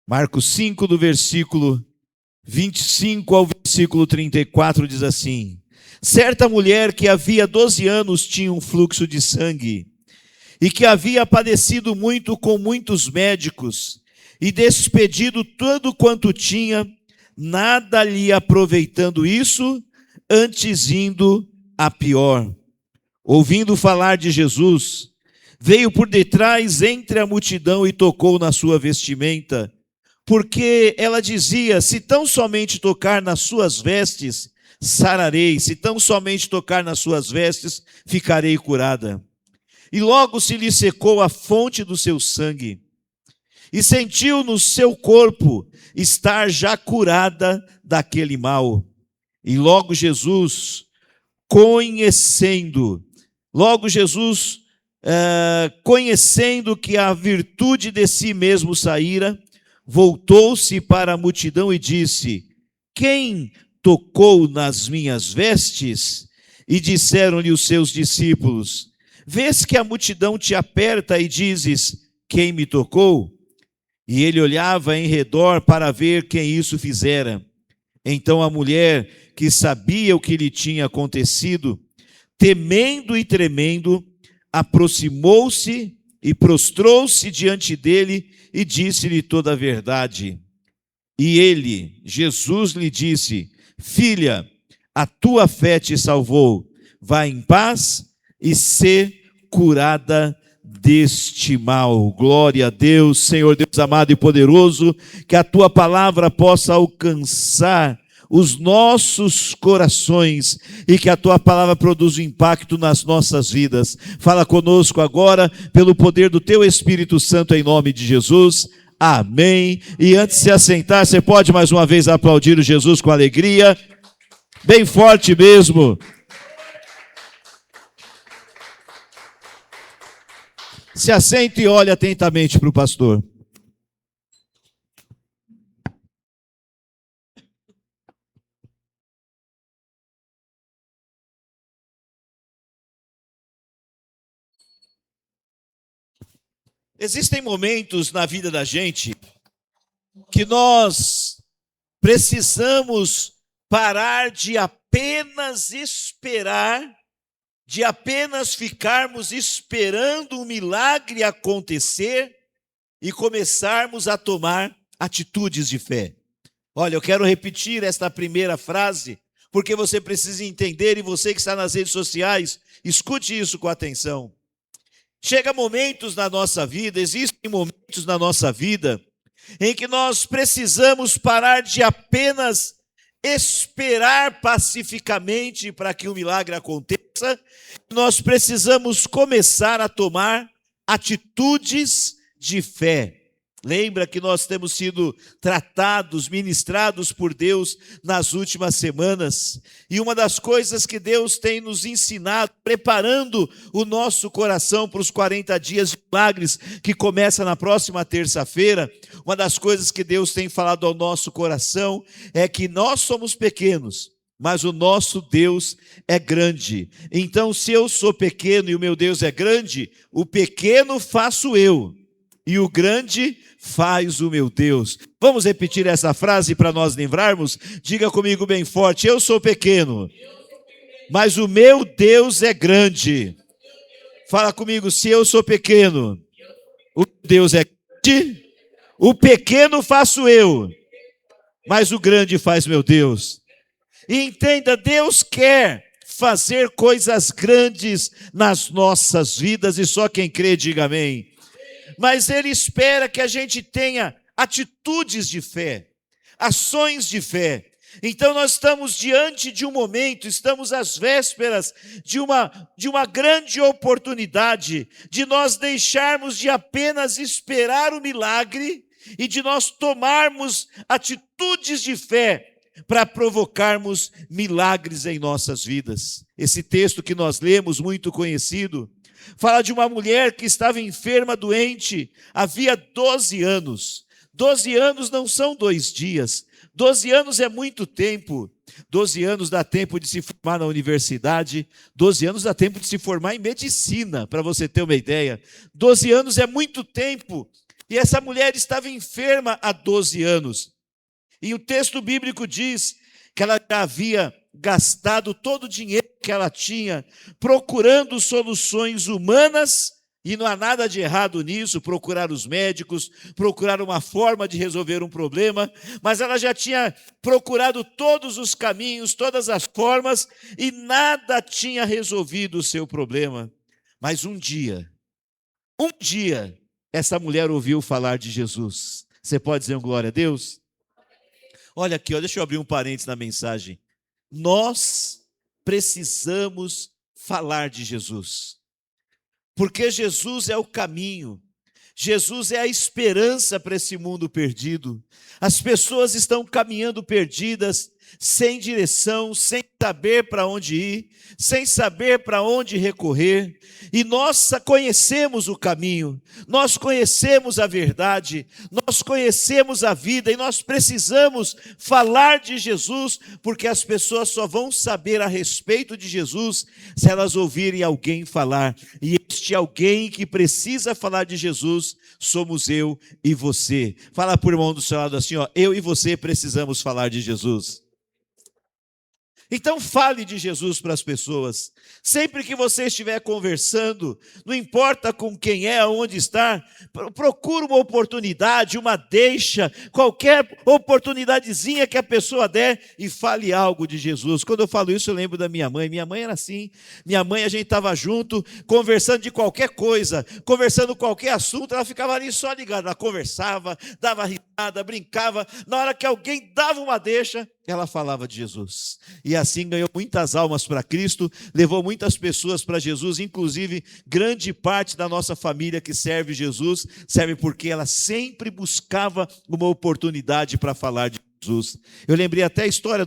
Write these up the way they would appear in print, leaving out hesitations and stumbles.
Marcos 5, do versículo 25 ao versículo 34, diz assim: certa mulher que havia 12 anos tinha um fluxo de sangue, e que havia padecido muito com muitos médicos, e despedido tudo quanto tinha, nada lhe aproveitando isso, antes indo a pior. Ouvindo falar de Jesus, veio por detrás entre a multidão e tocou na sua vestimenta, porque ela dizia: se tão somente tocar nas suas vestes, sararei, se tão somente tocar nas suas vestes, ficarei curada. E logo se lhe secou a fonte do seu sangue, e sentiu no seu corpo estar já curada daquele mal. E logo Jesus, conhecendo que a virtude de si mesmo saíra, voltou-se para a multidão e disse: quem tocou nas minhas vestes? E disseram-lhe os seus discípulos: vês que a multidão te aperta e dizes: quem me tocou? E ele olhava em redor para ver quem isso fizera. Então a mulher, que sabia o que lhe tinha acontecido, temendo e tremendo, aproximou-se e prostrou-se diante dele e disse-lhe toda a verdade. E ele, Jesus, lhe disse: filha, a tua fé te salvou. Vá em paz e sê curada deste mal. Glória a Deus. Senhor Deus amado e poderoso, que a tua palavra possa alcançar os nossos corações e que a tua palavra produza impacto nas nossas vidas. Fala conosco agora pelo poder do teu Espírito Santo, em nome de Jesus. Amém. E antes de se assentar, você pode mais uma vez aplaudir o Jesus com alegria, bem forte mesmo. Se assente e olhe atentamente para o pastor. Existem momentos na vida da gente que nós precisamos parar de apenas esperar, de apenas ficarmos esperando um milagre acontecer e começarmos a tomar atitudes de fé. Olha, eu quero repetir esta primeira frase, porque você precisa entender, e você que está nas redes sociais, escute isso com atenção. Chega momentos na nossa vida, existem momentos na nossa vida, em que nós precisamos parar de apenas esperar pacificamente para que o milagre aconteça. Nós precisamos começar a tomar atitudes de fé. Lembra que nós temos sido tratados, ministrados por Deus nas últimas semanas. E uma das coisas que Deus tem nos ensinado, preparando o nosso coração para os 40 dias de milagres, que começa na próxima terça-feira, uma das coisas que Deus tem falado ao nosso coração é que nós somos pequenos, mas o nosso Deus é grande. Então, se eu sou pequeno e o meu Deus é grande, o pequeno faço eu, e o grande faz o meu Deus. Vamos repetir essa frase para nós livrarmos? Diga comigo bem forte: eu sou pequeno, mas o meu Deus é grande. Fala comigo: se eu sou pequeno, o Deus é grande, o pequeno faço eu, mas o grande faz meu Deus. E entenda, Deus quer fazer coisas grandes nas nossas vidas, e só quem crê diga amém. Mas Ele espera que a gente tenha atitudes de fé, ações de fé. Então nós estamos diante de um momento, estamos às vésperas de uma grande oportunidade de nós deixarmos de apenas esperar o milagre e de nós tomarmos atitudes de fé para provocarmos milagres em nossas vidas. Esse texto que nós lemos, muito conhecido, fala de uma mulher que estava enferma, doente, havia 12 anos. 12 anos não são 2 dias. 12 anos é muito tempo. 12 anos dá tempo de se formar na universidade. 12 anos dá tempo de se formar em medicina, para você ter uma ideia. 12 anos é muito tempo E essa mulher estava enferma há 12 anos. E o texto bíblico diz que ela já havia gastado todo o dinheiro que ela tinha procurando soluções humanas, e não há nada de errado nisso, procurar os médicos, procurar uma forma de resolver um problema, mas ela já tinha procurado todos os caminhos, todas as formas, e nada tinha resolvido o seu problema. Mas um dia, essa mulher ouviu falar de Jesus. Você pode dizer um glória a Deus? Olha aqui, ó, deixa eu abrir um parênteses na mensagem. Nós precisamos falar de Jesus, porque Jesus é o caminho, Jesus é a esperança para esse mundo perdido. As pessoas estão caminhando perdidas, sem direção, sem saber para onde ir, sem saber para onde recorrer. E nós conhecemos o caminho, nós conhecemos a verdade, nós conhecemos a vida, e nós precisamos falar de Jesus, porque as pessoas só vão saber a respeito de Jesus se elas ouvirem alguém falar. E este alguém que precisa falar de Jesus somos eu e você. Fala para o irmão do seu lado assim, ó, eu e você precisamos falar de Jesus. Então fale de Jesus para as pessoas. Sempre que você estiver conversando, não importa com quem é, aonde está, procure uma oportunidade, uma deixa, qualquer oportunidadezinha que a pessoa der e fale algo de Jesus. Quando eu falo isso, eu lembro da minha mãe. Minha mãe era assim. Minha mãe, a gente estava junto, conversando de qualquer coisa, conversando qualquer assunto, ela ficava ali só ligada. Ela conversava, dava risada, brincava. Na hora que alguém dava uma deixa, ela falava de Jesus. E assim ganhou muitas almas para Cristo, levou muitas pessoas para Jesus, inclusive grande parte da nossa família que serve Jesus, serve porque ela sempre buscava uma oportunidade para falar de Jesus. Eu lembrei até a história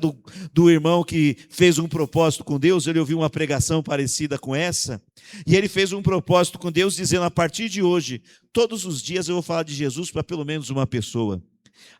do irmão que fez um propósito com Deus. Ele ouviu uma pregação parecida com essa, e ele fez um propósito com Deus, dizendo, a partir de hoje, todos os dias eu vou falar de Jesus para pelo menos uma pessoa.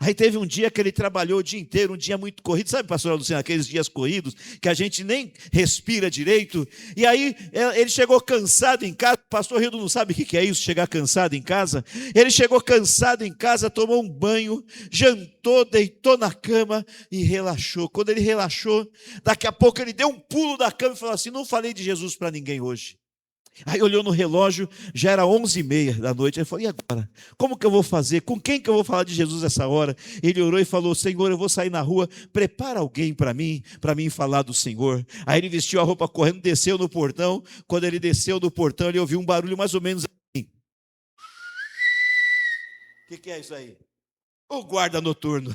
Aí teve um dia que ele trabalhou o dia inteiro, um dia muito corrido, sabe, pastor Luciano, aqueles dias corridos, que a gente nem respira direito, e aí ele chegou cansado em casa. O pastor Rildo não sabe o que é isso, chegar cansado em casa. Ele chegou cansado em casa, tomou um banho, jantou, deitou na cama e relaxou. Quando ele relaxou, daqui a pouco ele deu um pulo da cama e falou assim, não falei de Jesus para ninguém hoje. Aí olhou no relógio, já era 11h30 da noite. Ele falou, e agora? Como que eu vou fazer? Com quem que eu vou falar de Jesus essa hora? Ele orou e falou, Senhor, eu vou sair na rua, prepara alguém para mim falar do Senhor. Aí ele vestiu a roupa correndo, desceu no portão. Quando ele desceu do portão, ele ouviu um barulho mais ou menos assim. O que é isso aí? O guarda noturno.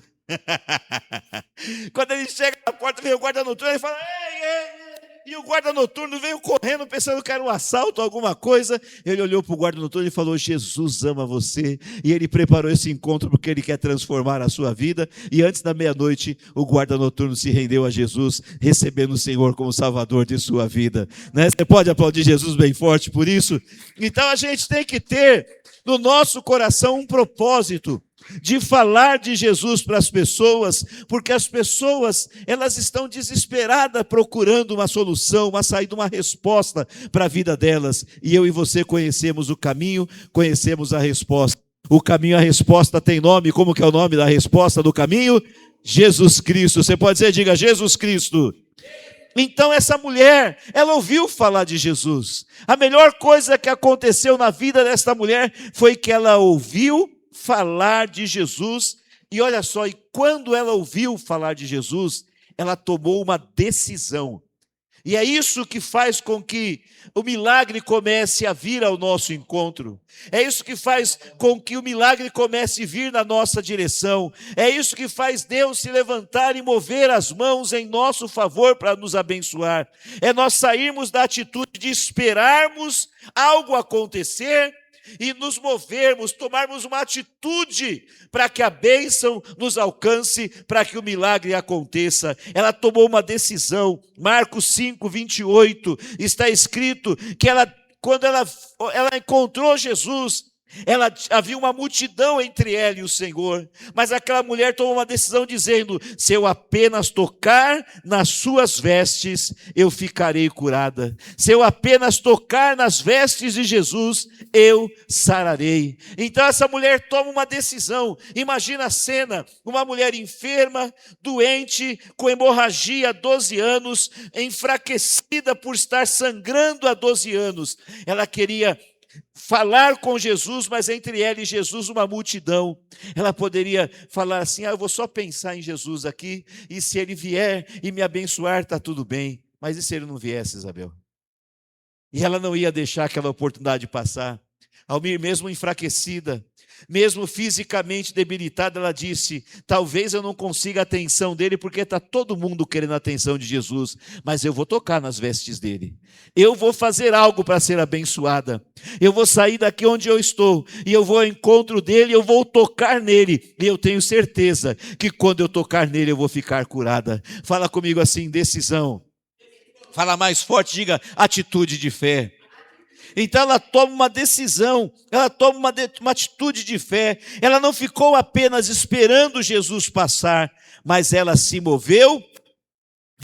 Quando ele chega na porta, vem o guarda noturno, ele fala, ei. E o guarda noturno veio correndo, pensando que era um assalto, alguma coisa. Ele olhou para o guarda noturno e falou, Jesus ama você. E ele preparou esse encontro porque ele quer transformar a sua vida. E antes da meia-noite, o guarda noturno se rendeu a Jesus, recebendo o Senhor como Salvador de sua vida. Né? Você pode aplaudir Jesus bem forte por isso? Então a gente tem que ter no nosso coração um propósito de falar de Jesus para as pessoas, porque as pessoas, elas estão desesperadas procurando uma solução, uma saída, uma resposta para a vida delas, e eu e você conhecemos o caminho, conhecemos a resposta. O caminho, a resposta tem nome. Como que é o nome da resposta do caminho? Jesus Cristo. Você pode dizer, diga Jesus Cristo. Então essa mulher, ela ouviu falar de Jesus. A melhor coisa que aconteceu na vida desta mulher foi que ela ouviu falar de Jesus. E olha só, e quando ela ouviu falar de Jesus, ela tomou uma decisão. E é isso que faz com que o milagre comece a vir ao nosso encontro. É isso que faz com que o milagre comece a vir na nossa direção. É isso que faz Deus se levantar e mover as mãos em nosso favor para nos abençoar. É nós sairmos da atitude de esperarmos algo acontecer e nos movermos, tomarmos uma atitude para que a bênção nos alcance, para que o milagre aconteça. Ela tomou uma decisão. Marcos 5:28, está escrito que quando ela encontrou Jesus, Havia uma multidão entre ela e o Senhor, mas aquela mulher tomou uma decisão dizendo: se eu apenas tocar nas suas vestes, eu ficarei curada. Se eu apenas tocar nas vestes de Jesus, eu sararei. Então essa mulher toma uma decisão. Imagina a cena: uma mulher enferma, doente, com hemorragia há 12 anos, enfraquecida por estar sangrando há 12 anos. Ela queria falar com Jesus, mas entre ela e Jesus uma multidão. Ela poderia falar assim: eu vou só pensar em Jesus aqui, e se ele vier e me abençoar, está tudo bem. Mas e se ele não viesse, Isabel? E ela não ia deixar aquela oportunidade passar. Almir, mesmo enfraquecida, mesmo fisicamente debilitada, ela disse: talvez eu não consiga a atenção dele, porque está todo mundo querendo a atenção de Jesus, mas eu vou tocar nas vestes dele. Eu vou fazer algo para ser abençoada. Eu vou sair daqui onde eu estou, e eu vou ao encontro dele, eu vou tocar nele, e eu tenho certeza que quando eu tocar nele, eu vou ficar curada. Fala comigo assim: decisão. Fala mais forte, diga: atitude de fé. Então ela toma uma decisão, ela toma uma atitude de fé. Ela não ficou apenas esperando Jesus passar, mas ela se moveu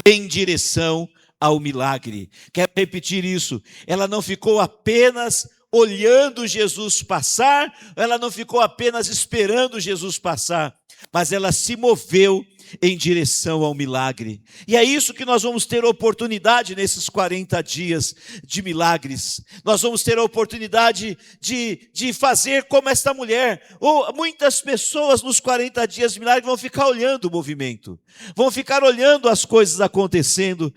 em direção ao milagre. Quero repetir isso: ela não ficou apenas olhando Jesus passar, ela não ficou apenas esperando Jesus passar, mas ela se moveu em direção ao milagre. E é isso que nós vamos ter oportunidade nesses 40 dias de milagres. Nós vamos ter a oportunidade de fazer como esta mulher. Muitas pessoas nos 40 dias de milagre vão ficar olhando o movimento, vão ficar olhando as coisas acontecendo,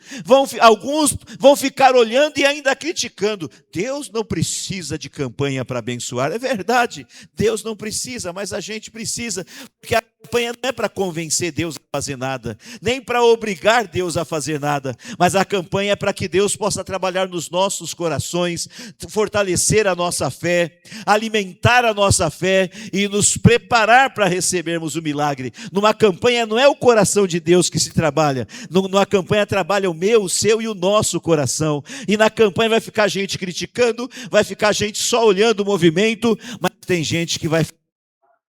alguns vão ficar olhando e ainda criticando. Deus não precisa de campanha para abençoar. É verdade, Deus não precisa, mas a gente precisa, porque a campanha não é para convencer Deus a fazer nada, nem para obrigar Deus a fazer nada, mas a campanha é para que Deus possa trabalhar nos nossos corações, fortalecer a nossa fé, alimentar a nossa fé e nos preparar para recebermos o milagre. Numa campanha não é o coração de Deus que se trabalha, numa campanha trabalha o meu, o seu e o nosso coração, e na campanha vai ficar gente criticando, vai ficar gente só olhando o movimento, mas tem gente que vai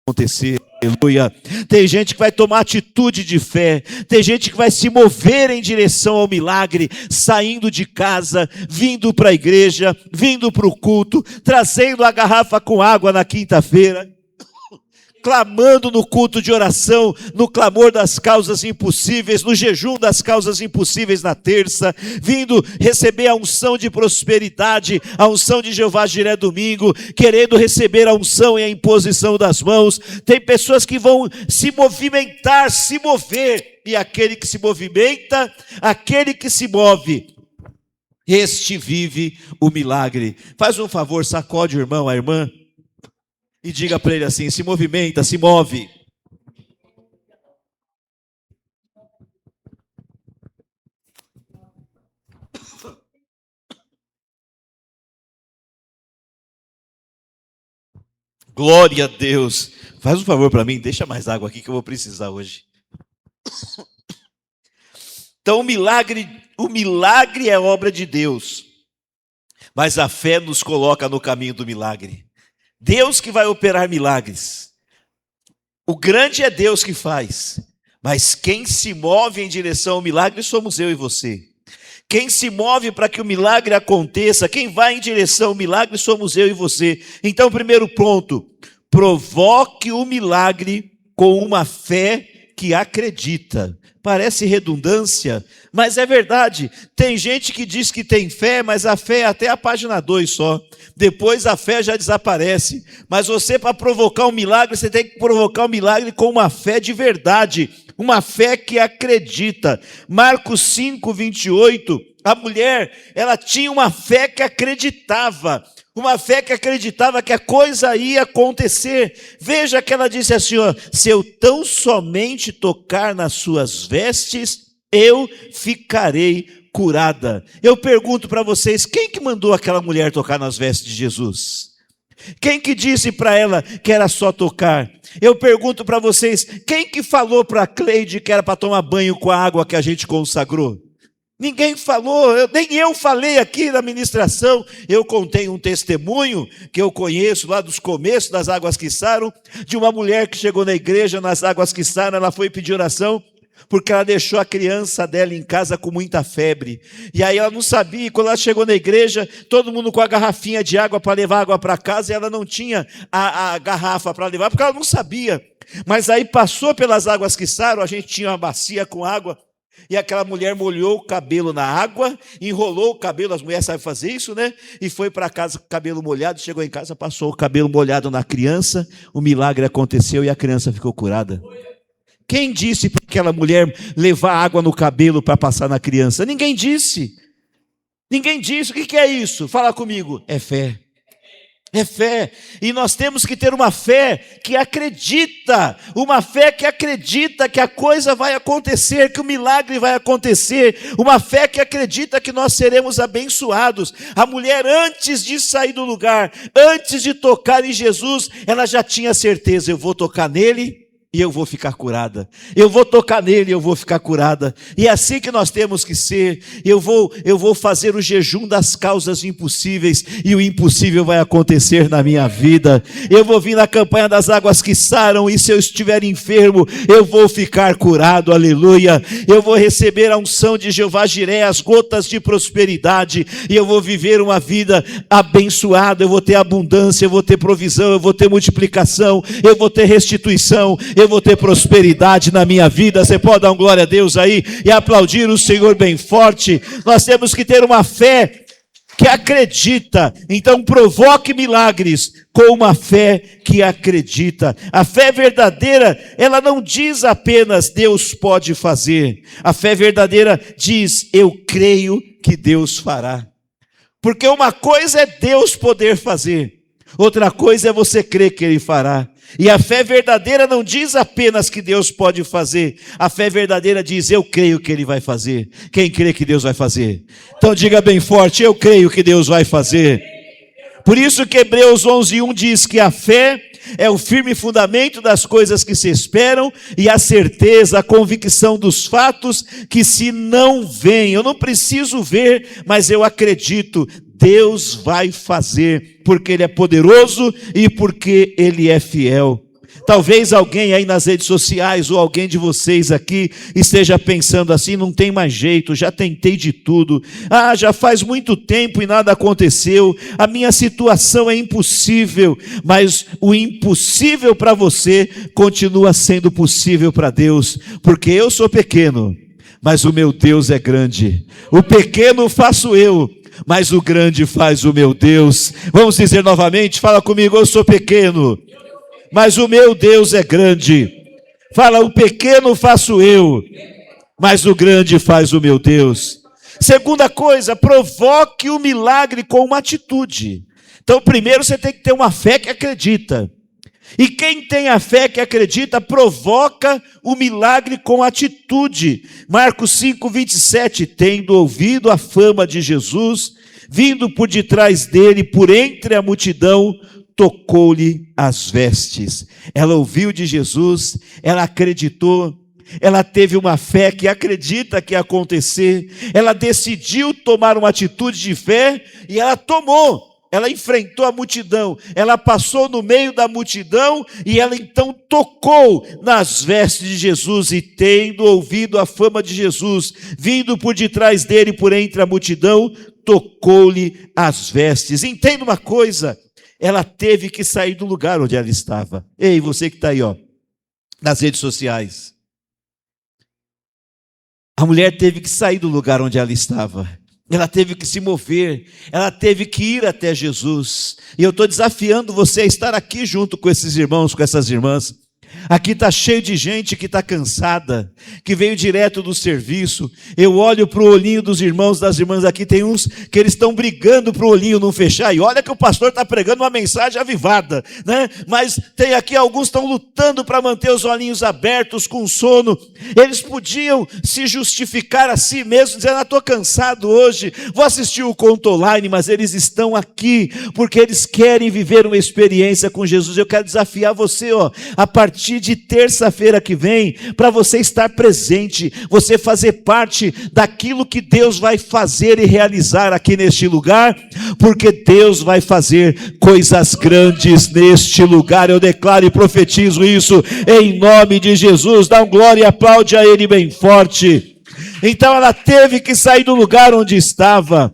acontecer. Aleluia. Tem gente que vai tomar atitude de fé, tem gente que vai se mover em direção ao milagre, saindo de casa, vindo para a igreja, vindo para o culto, trazendo a garrafa com água na quinta-feira, clamando no culto de oração, no clamor das causas impossíveis, no jejum das causas impossíveis na terça, vindo receber a unção de prosperidade, a unção de Jeová Jiré domingo, querendo receber a unção e a imposição das mãos. Tem pessoas que vão se movimentar, se mover, e aquele que se movimenta, aquele que se move, este vive o milagre. Faz um favor, sacode o irmão, a irmã, e diga para ele assim: se movimenta, se move. Glória a Deus. Faz um favor para mim, deixa mais água aqui que eu vou precisar hoje. Então o milagre é obra de Deus, mas a fé nos coloca no caminho do milagre. Deus que vai operar milagres. O grande é Deus que faz, mas quem se move em direção ao milagre somos eu e você. Quem se move para que o milagre aconteça, quem vai em direção ao milagre somos eu e você. Então, primeiro ponto: provoque o milagre com uma fé que acredita. Parece redundância, mas é verdade. Tem gente que diz que tem fé, mas a fé é até a página 2 só. Depois a fé já desaparece. Mas você, para provocar um milagre, você tem que provocar um milagre com uma fé de verdade, uma fé que acredita. Marcos 5, 28, a mulher, ela tinha uma fé que acreditava. Uma fé que acreditava que a coisa ia acontecer. Veja que ela disse assim: ó, se eu tão somente tocar nas suas vestes, eu ficarei curada. Eu pergunto para vocês: quem que mandou aquela mulher tocar nas vestes de Jesus? Quem que disse para ela que era só tocar? Eu pergunto para vocês: quem que falou para a Cleide que era para tomar banho com a água que a gente consagrou? Ninguém falou, nem eu falei aqui na ministração. Eu contei um testemunho que eu conheço lá dos começos das Águas que Saram, de uma mulher que chegou na igreja nas Águas que Saram. Ela foi pedir oração porque ela deixou a criança dela em casa com muita febre. E aí ela não sabia, quando ela chegou na igreja, todo mundo com a garrafinha de água para levar água para casa, e ela não tinha a garrafa para levar, porque ela não sabia. Mas aí passou pelas Águas que Saram, a gente tinha uma bacia com água, e aquela mulher molhou o cabelo na água, enrolou o cabelo, as mulheres sabem fazer isso, né? E foi para casa com o cabelo molhado, chegou em casa, passou o cabelo molhado na criança, o milagre aconteceu e a criança ficou curada. Quem disse para aquela mulher levar água no cabelo para passar na criança? Ninguém disse. Ninguém disse. O que é isso? Fala comigo. É fé. É fé. E nós temos que ter uma fé que acredita. Uma fé que acredita que a coisa vai acontecer, que o milagre vai acontecer. Uma fé que acredita que nós seremos abençoados. A mulher, antes de sair do lugar, antes de tocar em Jesus, ela já tinha certeza: eu vou tocar nele e eu vou ficar curada. Eu vou tocar nele e eu vou ficar curada. E é assim que nós temos que ser. Eu vou fazer o jejum das causas impossíveis, e o impossível vai acontecer na minha vida. Eu vou vir na campanha das Águas que Saram, e se eu estiver enfermo, eu vou ficar curado, aleluia. Eu vou receber a unção de Jeová Jiré, as gotas de prosperidade, e eu vou viver uma vida abençoada. Eu vou ter abundância, eu vou ter provisão, eu vou ter multiplicação, eu vou ter restituição, eu vou ter prosperidade na minha vida. Você pode dar um glória a Deus aí e aplaudir o Senhor bem forte? Nós temos que ter uma fé que acredita. Então provoque milagres com uma fé que acredita. A fé verdadeira, ela não diz apenas Deus pode fazer. A fé verdadeira diz: eu creio que Deus fará. Porque uma coisa é Deus poder fazer, outra coisa é você crer que Ele fará. E a fé verdadeira não diz apenas que Deus pode fazer. A fé verdadeira diz: eu creio que Ele vai fazer. Quem crê que Deus vai fazer? Então diga bem forte: eu creio que Deus vai fazer. Por isso que Hebreus 11:1 diz que a fé é o firme fundamento das coisas que se esperam e a certeza, a convicção dos fatos que se não veem. Eu não preciso ver, mas eu acredito. Deus vai fazer, porque Ele é poderoso e porque Ele é fiel. Talvez alguém aí nas redes sociais, ou alguém de vocês aqui, esteja pensando assim: não tem mais jeito, já tentei de tudo, já faz muito tempo e nada aconteceu, a minha situação é impossível. Mas o impossível para você continua sendo possível para Deus, porque eu sou pequeno, mas o meu Deus é grande. O pequeno faço eu, mas o grande faz o meu Deus. Vamos dizer novamente? Fala comigo: eu sou pequeno, mas o meu Deus é grande. Fala: o pequeno faço eu, mas o grande faz o meu Deus. Segunda coisa, provoque o milagre com uma atitude. Então primeiro você tem que ter uma fé que acredita. E quem tem a fé que acredita, provoca o milagre com atitude. Marcos 5:27, tendo ouvido a fama de Jesus, vindo por detrás dele, por entre a multidão, tocou-lhe as vestes. Ela ouviu de Jesus, ela acreditou, ela teve uma fé que acredita que ia acontecer, ela decidiu tomar uma atitude de fé e ela tomou. Ela enfrentou a multidão, ela passou no meio da multidão e ela então tocou nas vestes de Jesus, e tendo ouvido a fama de Jesus, vindo por detrás dele, por entre a multidão, tocou-lhe as vestes. Entenda uma coisa, ela teve que sair do lugar onde ela estava. Ei, você que está aí, nas redes sociais. A mulher teve que sair do lugar onde ela estava. Ela teve que se mover, ela teve que ir até Jesus. E eu estou desafiando você a estar aqui junto com esses irmãos, com essas irmãs. Aqui está cheio de gente que está cansada, que veio direto do serviço. Eu olho para o olhinho dos irmãos, das irmãs aqui, tem uns que eles estão brigando para o olhinho não fechar. E olha que o pastor está pregando uma mensagem avivada, né? Mas tem aqui alguns que estão lutando para manter os olhinhos abertos, com sono. Eles podiam se justificar a si mesmos, dizendo: estou cansado hoje, vou assistir o culto online. Mas eles estão aqui porque eles querem viver uma experiência com Jesus. Eu quero desafiar você, a partir partir de terça-feira que vem, para você estar presente, você fazer parte daquilo que Deus vai fazer e realizar aqui neste lugar, porque Deus vai fazer coisas grandes neste lugar. Eu declaro e profetizo isso em nome de Jesus. Dá um glória e aplaude a Ele bem forte. Então ela teve que sair do lugar onde estava.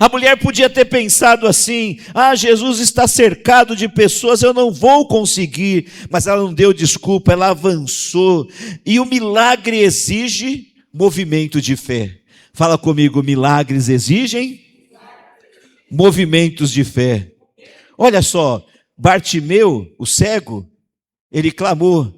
A mulher podia ter pensado assim: Jesus está cercado de pessoas, eu não vou conseguir. Mas ela não deu desculpa, ela avançou. E o milagre exige movimento de fé. Fala comigo, milagres exigem movimentos de fé. Olha só, Bartimeu, o cego, ele clamou.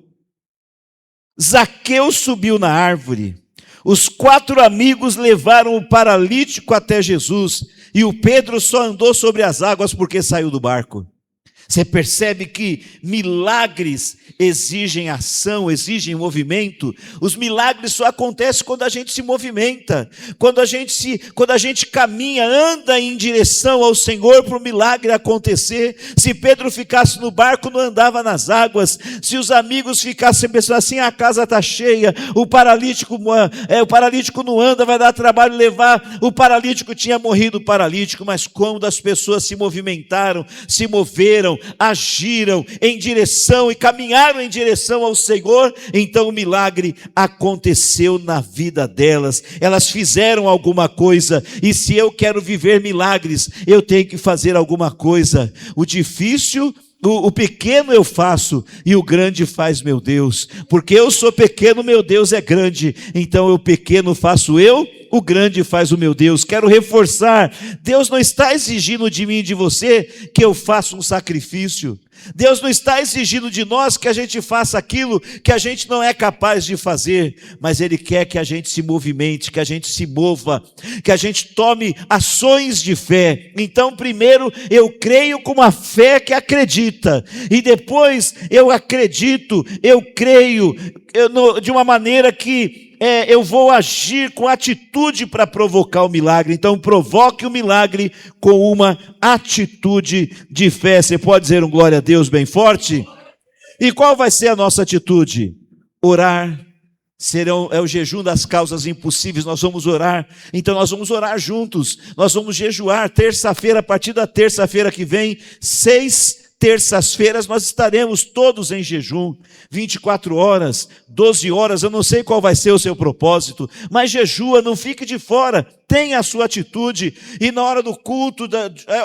Zaqueu subiu na árvore. Os 4 amigos levaram o paralítico até Jesus, e o Pedro só andou sobre as águas porque saiu do barco. Você percebe que milagres exigem ação, exigem movimento. Os milagres só acontecem quando a gente se movimenta, quando a gente caminha, anda em direção ao Senhor para o milagre acontecer. Se Pedro ficasse no barco, não andava nas águas. Se os amigos ficassem pensando assim: a casa está cheia, o paralítico não anda, vai dar trabalho levar. O paralítico tinha morrido, o paralítico. Mas quando as pessoas se movimentaram, se moveram, agiram em direção e caminharam em direção ao Senhor, então o milagre aconteceu na vida delas. Elas fizeram alguma coisa, e se eu quero viver milagres, eu tenho que fazer alguma coisa. O difícil, o pequeno eu faço, e o grande faz meu Deus. Porque eu sou pequeno, meu Deus é grande. Então o pequeno faço eu, o grande faz o meu Deus. Quero reforçar: Deus não está exigindo de mim e de você que eu faça um sacrifício. Deus não está exigindo de nós que a gente faça aquilo que a gente não é capaz de fazer, mas Ele quer que a gente se movimente, que a gente se mova, que a gente tome ações de fé. Então, primeiro eu creio com uma fé que acredita, e depois eu acredito, eu creio de uma maneira que eu vou agir com atitude para provocar o milagre. Então provoque o milagre com uma atitude de fé. Você pode dizer um glória a Deus bem forte? E qual vai ser a nossa atitude? Orar. É o jejum das causas impossíveis. Nós vamos orar. Então nós vamos orar juntos. Nós vamos jejuar terça-feira. A partir da terça-feira que vem, 6 terças-feiras nós estaremos todos em jejum, 24 horas, 12 horas, eu não sei qual vai ser o seu propósito, mas jejua, não fique de fora, tenha a sua atitude. E na hora do culto,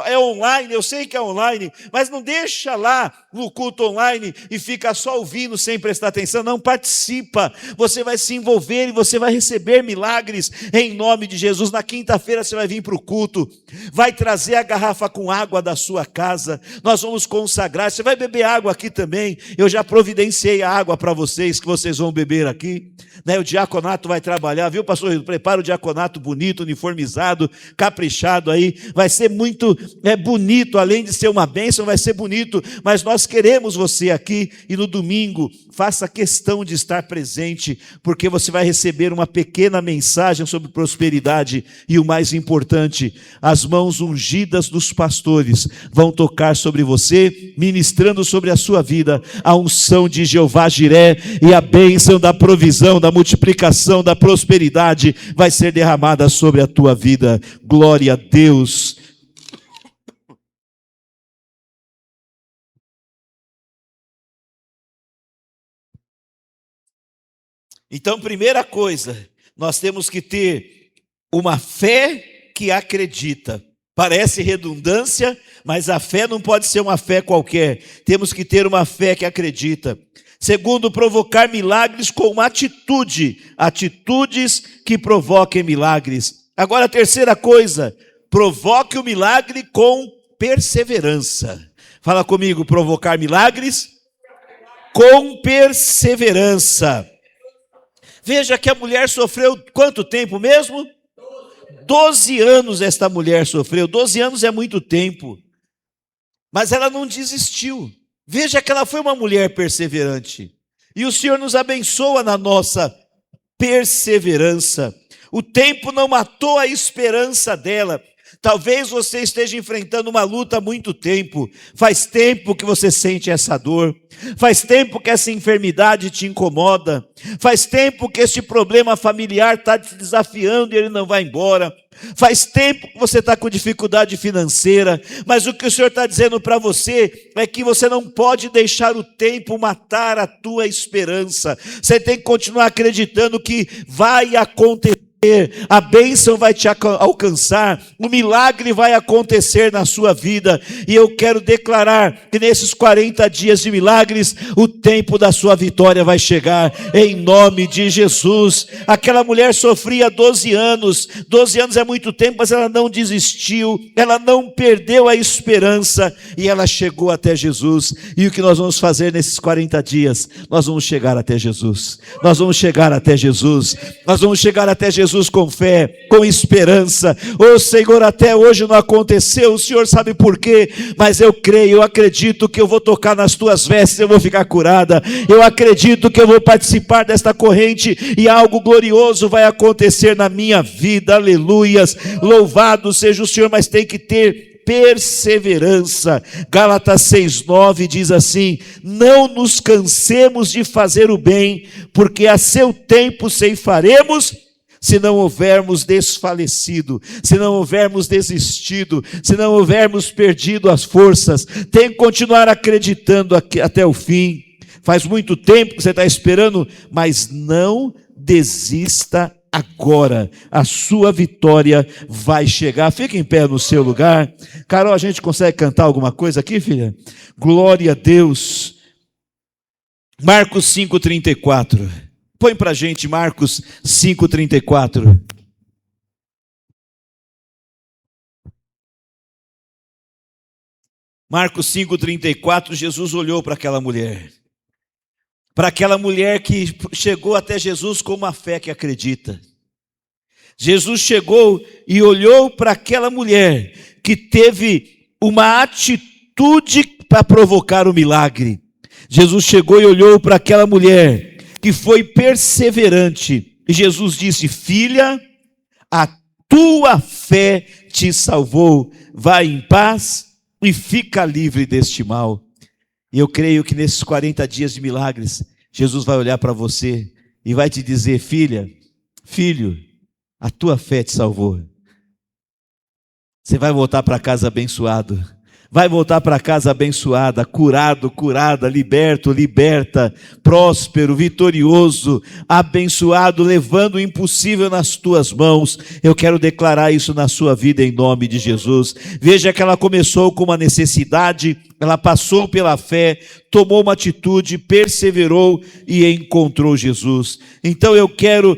é online, eu sei que é online, mas não deixa lá no culto online e fica só ouvindo sem prestar atenção. Não, participa, você vai se envolver e você vai receber milagres em nome de Jesus. Na quinta-feira você vai vir para o culto, vai trazer a garrafa com água da sua casa, nós vamos consagrar, você vai beber água aqui também. Eu já providenciei a água para vocês, que vocês vão beber aqui, né? O diaconato vai trabalhar, viu, pastor? Prepara o diaconato bonito, uniformizado, caprichado aí, vai ser muito bonito, além de ser uma bênção, vai ser bonito. Mas nós queremos você aqui, e no domingo faça questão de estar presente, porque você vai receber uma pequena mensagem sobre prosperidade, e o mais importante, as mãos ungidas dos pastores vão tocar sobre você, ministrando sobre a sua vida a unção de Jeová Jiré, e a bênção da provisão, da multiplicação, da prosperidade vai ser derramada sobre a tua vida. Glória a Deus. Então, primeira coisa, nós temos que ter uma fé que acredita. Parece redundância, mas a fé não pode ser uma fé qualquer. Temos que ter uma fé que acredita. Segundo, provocar milagres com uma atitude. Atitudes que provoquem milagres. Agora, a terceira coisa, provoque o milagre com perseverança. Fala comigo, provocar milagres com perseverança. Veja que a mulher sofreu quanto tempo mesmo? 12 anos esta mulher sofreu. 12 anos é muito tempo. Mas ela não desistiu. Veja que ela foi uma mulher perseverante. E o Senhor nos abençoa na nossa perseverança. O tempo não matou a esperança dela. Talvez você esteja enfrentando uma luta há muito tempo. Faz tempo que você sente essa dor. Faz tempo que essa enfermidade te incomoda. Faz tempo que este problema familiar está te desafiando e ele não vai embora. Faz tempo que você está com dificuldade financeira. Mas o que o Senhor está dizendo para você é que você não pode deixar o tempo matar a tua esperança. Você tem que continuar acreditando que vai acontecer. A bênção vai te alcançar, o milagre vai acontecer na sua vida, e eu quero declarar que nesses 40 dias de milagres, o tempo da sua vitória vai chegar, em nome de Jesus. Aquela mulher sofria 12 anos é muito tempo, mas ela não desistiu, ela não perdeu a esperança, e ela chegou até Jesus. E o que nós vamos fazer nesses 40 dias? Nós vamos chegar até Jesus, nós vamos chegar até Jesus, nós vamos chegar até Jesus com fé, com esperança. Oh Senhor, até hoje não aconteceu, o Senhor sabe por quê, mas eu creio, eu acredito que eu vou tocar nas tuas vestes, eu vou ficar curada. Eu acredito que eu vou participar desta corrente e algo glorioso vai acontecer na minha vida. Aleluias, louvado seja o Senhor. Mas tem que ter perseverança. Gálatas 6:9 diz assim: não nos cansemos de fazer o bem, porque a seu tempo ceifaremos, se não houvermos desfalecido, se não houvermos desistido, se não houvermos perdido as forças. Tem que continuar acreditando até o fim. Faz muito tempo que você está esperando, mas não desista agora. A sua vitória vai chegar. Fique em pé no seu lugar. Carol, a gente consegue cantar alguma coisa aqui, filha? Glória a Deus. Marcos 5:34. Põe para a gente Marcos 5:34. Marcos 5:34, Jesus olhou para aquela mulher. Para aquela mulher que chegou até Jesus com uma fé que acredita. Jesus chegou e olhou para aquela mulher que teve uma atitude para provocar o milagre. Jesus chegou e olhou para aquela mulher que foi perseverante, e Jesus disse: filha, a tua fé te salvou, vai em paz e fica livre deste mal. E eu creio que nesses 40 dias de milagres, Jesus vai olhar para você e vai te dizer: filha, filho, a tua fé te salvou. Você vai voltar para casa abençoado. Vai voltar para casa abençoada, curado, curada, liberto, liberta, próspero, vitorioso, abençoado, levando o impossível nas tuas mãos. Eu quero declarar isso na sua vida em nome de Jesus. Veja que ela começou com uma necessidade, ela passou pela fé, tomou uma atitude, perseverou e encontrou Jesus. Então eu quero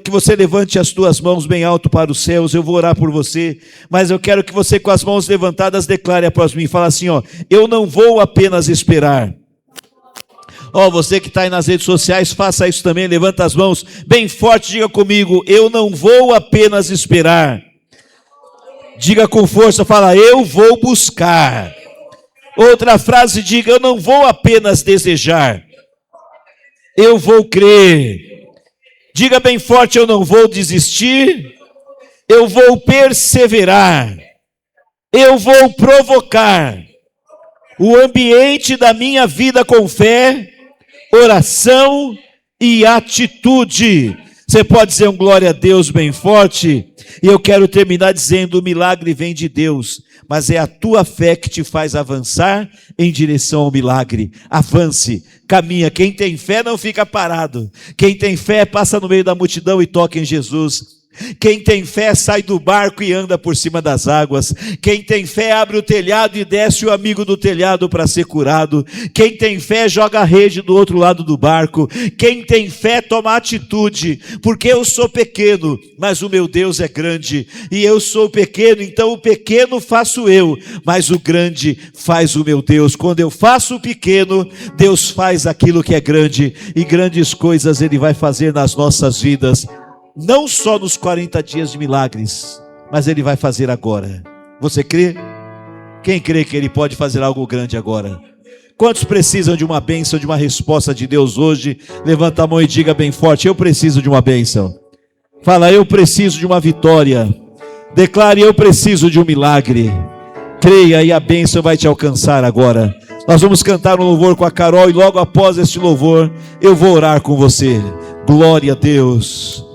que você levante as tuas mãos bem alto para os céus. Eu vou orar por você, mas eu quero que você, com as mãos levantadas, declare após mim. Fala assim, ó: eu não vou apenas esperar. Ó, você que está aí nas redes sociais, faça isso também, levanta as mãos bem forte, diga comigo: eu não vou apenas esperar. Diga com força, fala: eu vou buscar. Outra frase, diga: eu não vou apenas desejar, eu vou crer. Diga bem forte: eu não vou desistir, eu vou perseverar, eu vou provocar o ambiente da minha vida com fé, oração e atitude. Você pode dizer um glória a Deus bem forte? E eu quero terminar dizendo: o milagre vem de Deus, mas é a tua fé que te faz avançar em direção ao milagre. Avance, caminha. Quem tem fé não fica parado. Quem tem fé passa no meio da multidão e toca em Jesus. Quem tem fé sai do barco e anda por cima das águas. Quem tem fé abre o telhado e desce o amigo do telhado para ser curado. Quem tem fé joga a rede do outro lado do barco. Quem tem fé toma atitude, porque eu sou pequeno, mas o meu Deus é grande. E eu sou pequeno, então o pequeno faço eu, mas o grande faz o meu Deus. Quando eu faço o pequeno, Deus faz aquilo que é grande, e grandes coisas Ele vai fazer nas nossas vidas. Não só nos 40 dias de milagres, mas Ele vai fazer agora. Você crê? Quem crê que Ele pode fazer algo grande agora? Quantos precisam de uma bênção, de uma resposta de Deus hoje? Levanta a mão e diga bem forte: eu preciso de uma bênção. Fala: eu preciso de uma vitória. Declare: eu preciso de um milagre. Creia e a bênção vai te alcançar agora. Nós vamos cantar um louvor com a Carol e logo após este louvor eu vou orar com você. Glória a Deus.